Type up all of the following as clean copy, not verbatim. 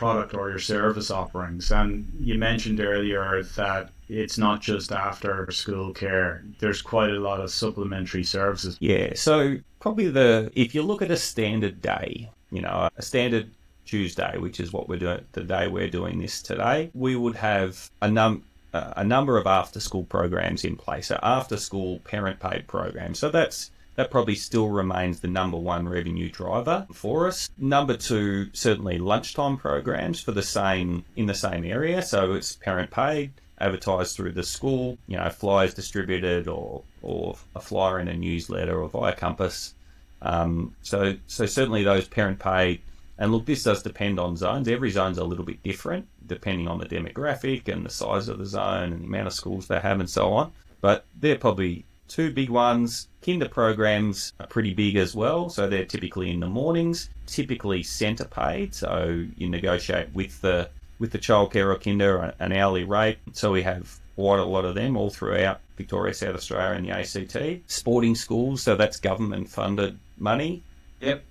product or your service offerings. And you mentioned earlier that it's not just after school care. There's quite a lot of supplementary services. Yeah, so probably if you look at a standard day, a standard Tuesday, which is what we're doing, the day we're doing this today, we would have a number of after-school programs in place, so after-school parent-paid programs. So that probably still remains the number one revenue driver for us. Number two, certainly lunchtime programs in the same area. So it's parent-paid, advertised through the school, flyers distributed or a flyer in a newsletter or via Compass. So certainly those parent-paid. And look, this does depend on zones. Every zone's a little bit different, depending on the demographic and the size of the zone and the amount of schools they have and so on. But they're probably two big ones. Kinder programs are pretty big as well. So they're typically in the mornings, typically centre paid. So you negotiate with the childcare or kinder an hourly rate. So we have quite a lot of them all throughout Victoria, South Australia and the ACT. Sporting schools, so that's government funded money. Yep.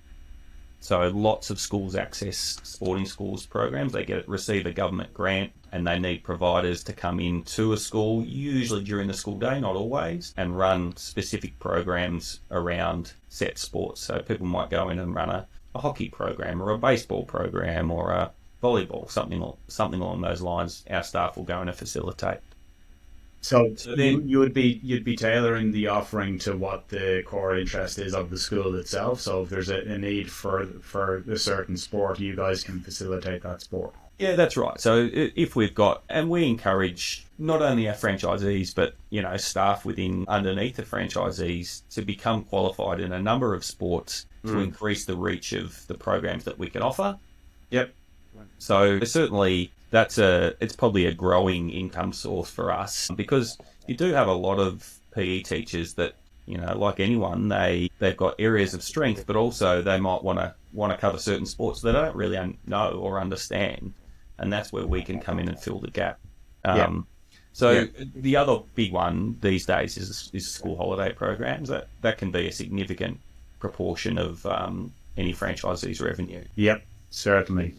So lots of schools access sporting schools programs. They receive a government grant and they need providers to come into a school, usually during the school day, not always, and run specific programs around set sports. So people might go in and run a hockey program or a baseball program or a volleyball, something along those lines. Our staff will go in and facilitate. So then you'd be tailoring the offering to what the core interest is of the school itself. So if there's a need for a certain sport, you guys can facilitate that sport. Yeah, that's right. So if we've got, and we encourage not only our franchisees, but staff underneath the franchisees to become qualified in a number of sports to increase the reach of the programs that we can offer. Yep. So certainly it's probably a growing income source for us, because you do have a lot of PE teachers that, like anyone, they've got areas of strength, but also they might want to cover certain sports that they don't really know or understand, and that's where we can come in and fill the gap. The other big one these days is school holiday programs. That can be a significant proportion of any franchisee's revenue. Yep, certainly.